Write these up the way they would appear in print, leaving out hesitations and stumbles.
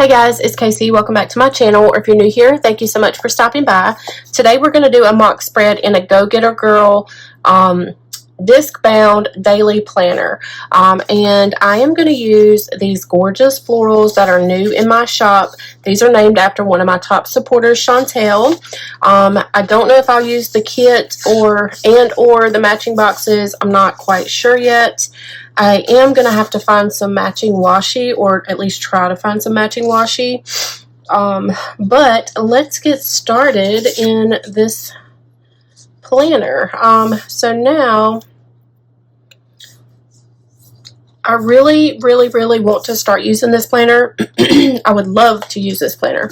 Hey guys, it's Casey. Welcome back to my channel, or if you're new here, thank you so much for stopping by. Today we're going to do a mock spread in a Go Getter Girl disc-bound daily planner, and I am going to use these gorgeous florals that are new in my shop. These are named after one of my top supporters, Chantel. I don't know if I'll use the kit or the matching boxes. I'm not quite sure yet. I am going to have to find some matching washi, or at least try to find some matching washi. But let's get started in this planner. So now I really want to start using this planner. I would love to use this planner.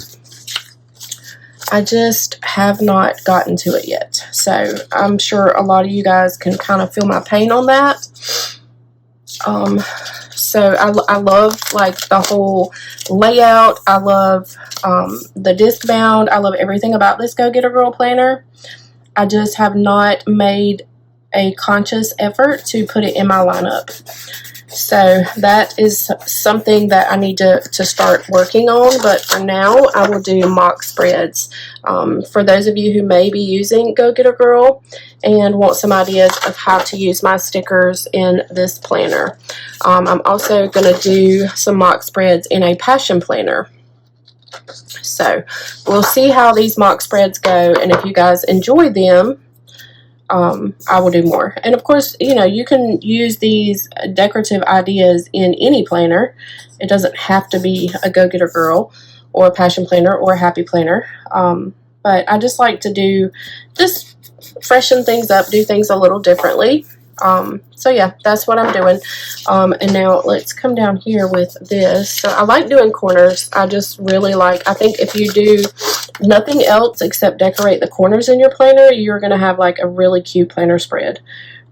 I just have not gotten to it yet. So I'm sure a lot of you guys can kind of feel my pain on that. So I love like the whole layout. I love the disc bound. I love everything about this Go Getter Girl planner. I just have not made a conscious effort to put it in my lineup. So that is something that I need to start working on. But for now, I will do mock spreads. For those of you who may be using Go Getter Girl and want some ideas of how to use my stickers in this planner. I'm also going to do some mock spreads in a passion planner. So we'll see how these mock spreads go, and if you guys enjoy them, I will do more. And of course, you know, you can use these decorative ideas in any planner. It doesn't have to be a Go Getter Girl or a passion planner or a happy planner. But I just like to just freshen things up, do things a little differently. So yeah, that's what I'm doing. And now let's come down here with this. So I like doing corners. I just really like, I think if you do nothing else except decorate the corners in your planner, you're going to have like a really cute planner spread,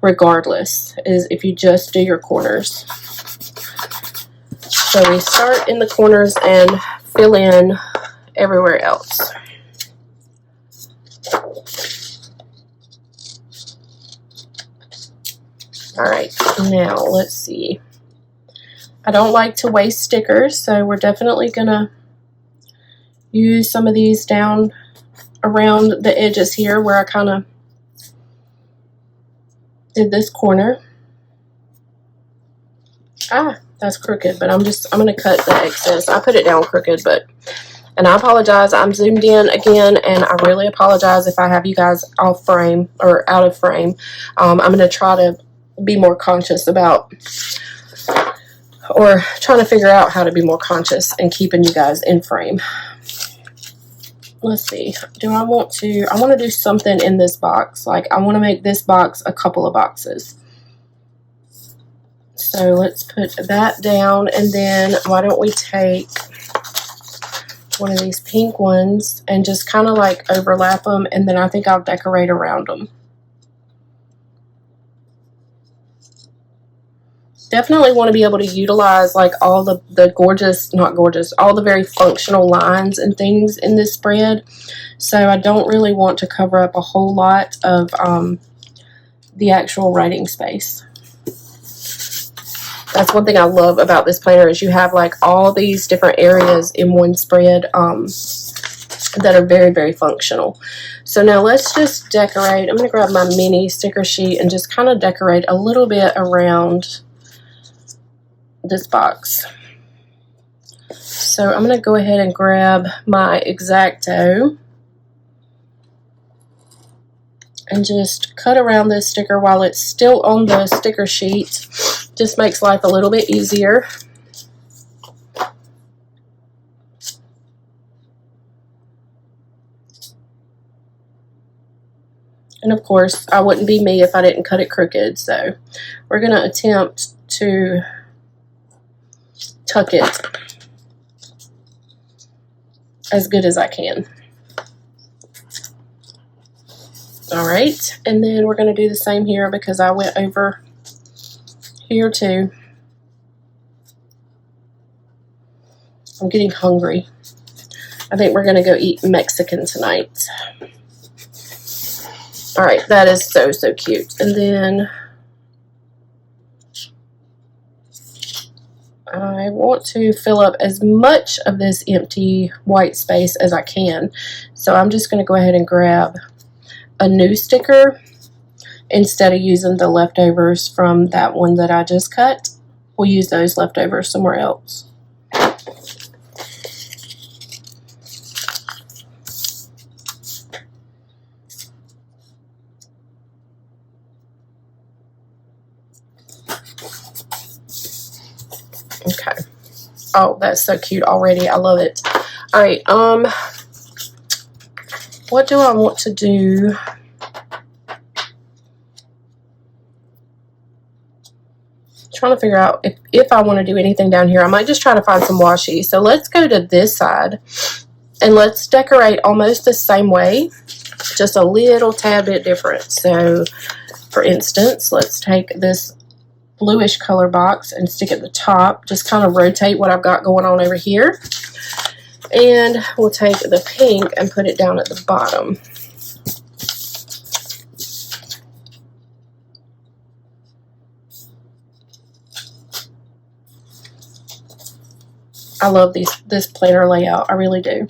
regardless, is if you just do your corners. So we start in the corners and fill in everywhere else. Alright, now let's see. I don't like to waste stickers, so we're definitely going to use some of these down around the edges here where I kind of did this corner. That's crooked, but I'm going to cut the excess. I put it down crooked, and I apologize. I'm zoomed in again, and I really apologize if I have you guys off frame or out of frame. I'm going to try to be more conscious about, or trying to figure out how to be more conscious and keeping you guys in frame. Let's see. I want to do something in this box. Like I want to make this box a couple of boxes. So let's put that down, and then why don't we take one of these pink ones and just kind of like overlap them, and then I think I'll decorate around them. Definitely want to be able to utilize like all the gorgeous, not gorgeous, all the very functional lines and things in this spread. So I don't really want to cover up a whole lot of the actual writing space. That's one thing I love about this planner, is you have like all these different areas in one spread that are very functional. So now let's just decorate. I'm going to grab my mini sticker sheet and just kind of decorate a little bit around this box. So I'm going to go ahead and grab my X-Acto and just cut around this sticker while it's still on the sticker sheet. Just makes life a little bit easier. And of course, I wouldn't be me if I didn't cut it crooked. So we're going to attempt to tuck it as good as I can. Alright, and then we're going to do the same here because I went over here too. I'm getting hungry. I think we're going to go eat Mexican tonight. Alright, that is so cute. And then I want to fill up as much of this empty white space as I can. So I'm just going to go ahead and grab a new sticker instead of using the leftovers from that one that I just cut. We'll use those leftovers somewhere else. Okay. Oh, that's so cute already. I love it. All right. What do I want to do? Trying to figure out if I want to do anything down here. I might just try to find some washi. So let's go to this side and let's decorate almost the same way, just a little tad bit different. So for instance, let's take this bluish color box and stick at the top. Just kind of rotate what I've got going on over here. And we'll take the pink and put it down at the bottom. I love this planner layout. I really do.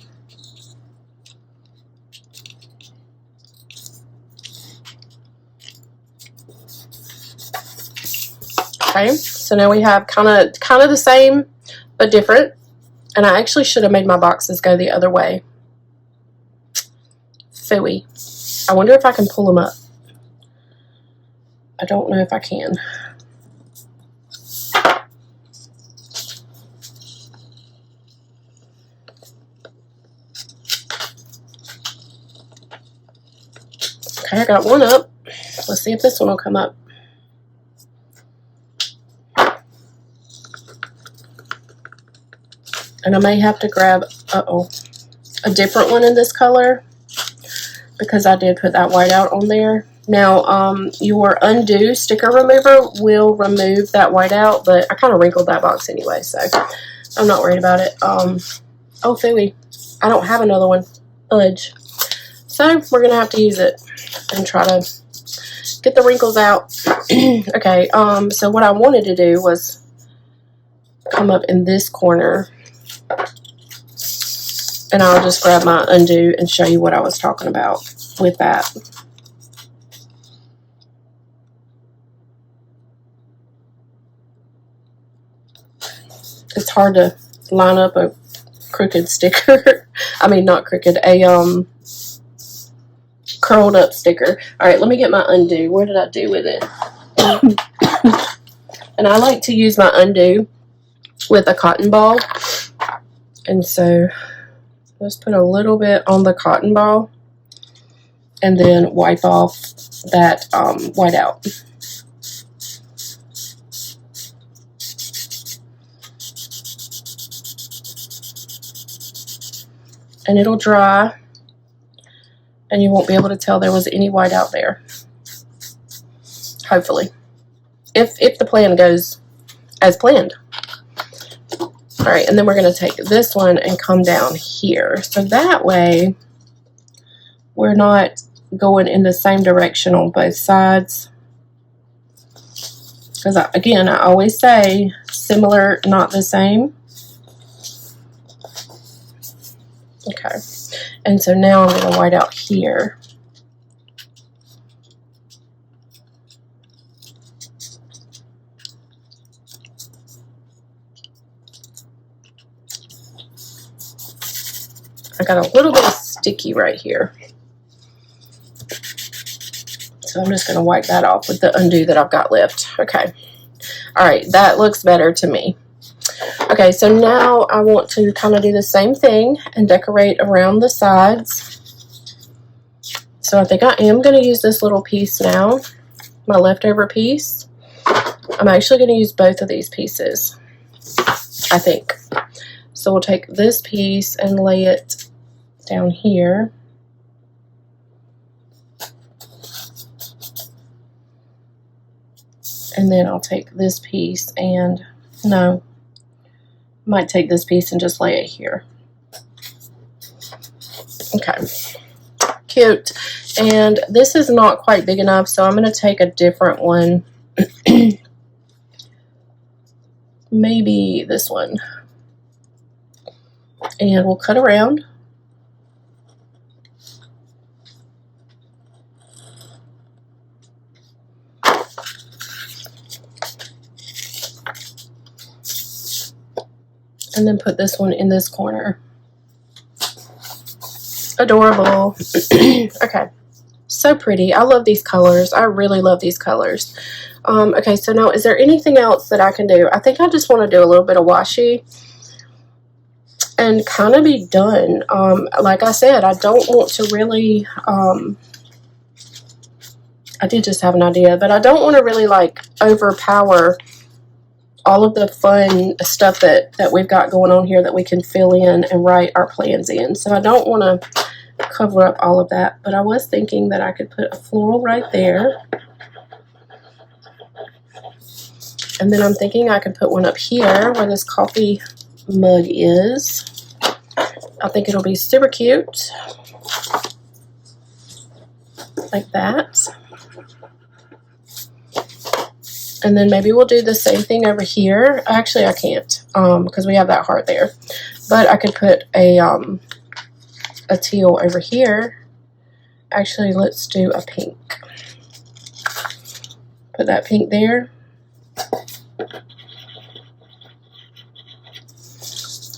Okay, so now we have kind of the same but different. And I actually should have made my boxes go the other way. Phooey. I wonder if I can pull them up. I don't know if I can. Okay, I got one up. Let's see if this one will come up. And I may have to grab, a different one in this color because I did put that white out on there. Now, your undo sticker remover will remove that white out, but I kind of wrinkled that box anyway, so I'm not worried about it. Oh, phooey. I don't have another one. Fudge. So we're going to have to use it and try to get the wrinkles out. Okay, so what I wanted to do was come up in this corner. And I'll just grab my undo and show you what I was talking about with that. It's hard to line up a crooked sticker. I mean, not crooked, a curled up sticker. All right, let me get my undo. What did I do with it? And I like to use my undo with a cotton ball. And so let's put a little bit on the cotton ball and then wipe off that white out. And it'll dry and you won't be able to tell there was any white out there. Hopefully. If the plan goes as planned. All right, and then we're going to take this one and come down here. So that way, we're not going in the same direction on both sides. Because, again, I always say similar, not the same. Okay, and so now I'm going to white out here. I got a little bit of sticky right here. So I'm just going to wipe that off with the undo that I've got left. Okay. All right, that looks better to me. Okay, so now I want to kind of do the same thing and decorate around the sides. So I think I am going to use this little piece now, my leftover piece. I'm actually going to use both of these pieces, I think. So we'll take this piece and lay it down here. And then I'll take this piece and, no, I might take this piece and just lay it here. Okay, cute. And this is not quite big enough, so I'm going to take a different one. maybe this one. And we'll cut around. And then put this one in this corner. Adorable. Okay. So pretty. I love these colors. I really love these colors. Okay, so now is there anything else that I can do? I think I just want to do a little bit of washi and kind of be done. Like I said, I don't want to really, I did just have an idea, but I don't want to really like overpower all of the fun stuff that we've got going on here that we can fill in and write our plans in. So I don't want to cover up all of that, but I was thinking that I could put a floral right there. And then I'm thinking I could put one up here where this coffee mug is. I think it'll be super cute. Like that. And then maybe we'll do the same thing over here. Actually, I can't because we have that heart there. But I could put a teal over here. Actually, let's do a pink. Put that pink there.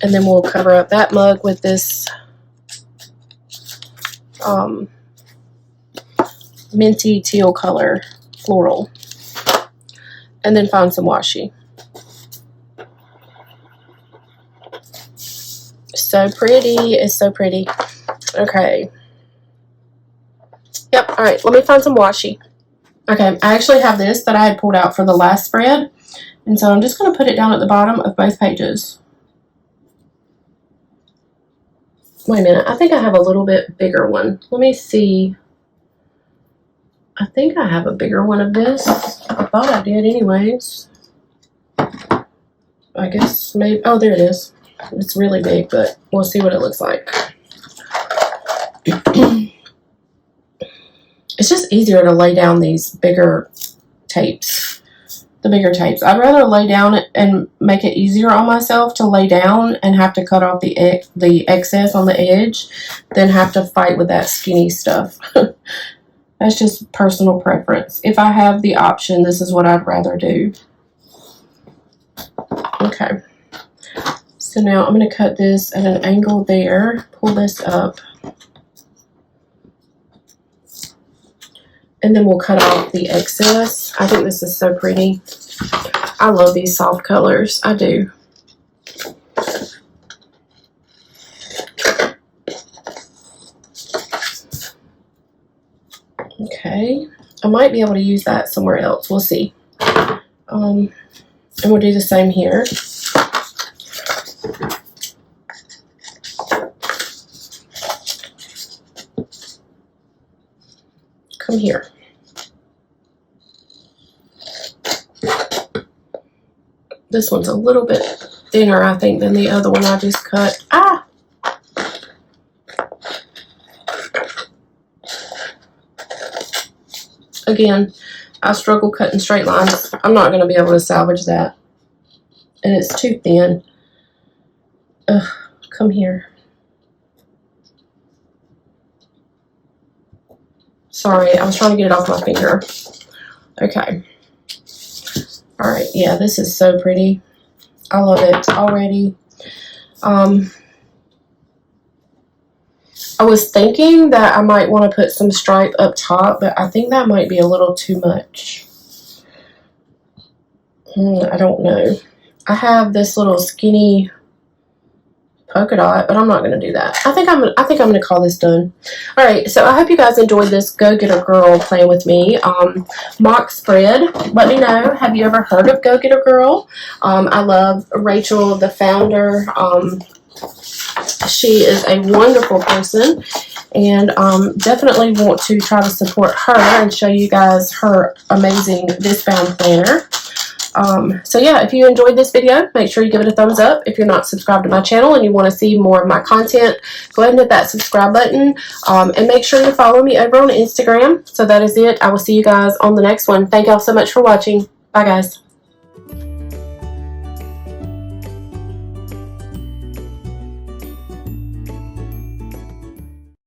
And then we'll cover up that mug with this minty teal color floral. And then find some washi. So pretty. It's so pretty. Okay. Yep. All right. Let me find some washi. Okay. I actually have this that I had pulled out for the last spread. And so I'm just going to put it down at the bottom of both pages. Wait a minute. I think I have a little bit bigger one. Let me see. I think I have a bigger one of this. I thought I did anyways. I guess maybe, oh, there it is. It's really big, but we'll see what it looks like. It's just easier to lay down these bigger tapes. The bigger tapes. I'd rather lay down it and make it easier on myself to lay down and have to cut off the excess on the edge than have to fight with that skinny stuff. That's just personal preference. If I have the option, this is what I'd rather do. Okay. So now I'm going to cut this at an angle there. Pull this up. And then we'll cut off the excess. I think this is so pretty. I love these soft colors. I do. Okay, I might be able to use that somewhere else. We'll see. And we'll do the same here. Come here. This one's a little bit thinner, I think, than the other one I just cut. Ah! Again, I struggle cutting straight lines. I'm not going to be able to salvage that. And it's too thin. Ugh, come here. Sorry, I was trying to get it off my finger. Okay. Alright, yeah, this is so pretty. I love it already. I was thinking that I might want to put some stripe up top, but I think that might be a little too much. I don't know. I have this little skinny polka dot, but I'm not going to do that. I think I'm going to call this done. All right, so I hope you guys enjoyed this Go Get a Girl playing with me mock spread. Let me know, have you ever heard of Go Get a Girl? I love Rachel, the founder. She is a wonderful person, and definitely want to try to support her and show you guys her amazing Discbound planner. So yeah, if you enjoyed this video, make sure you give it a thumbs up. If you're not subscribed to my channel and you want to see more of my content, go ahead and hit that subscribe button, and make sure you follow me over on Instagram. So that is it. I will see you guys on the next one. Thank y'all so much for watching. Bye guys.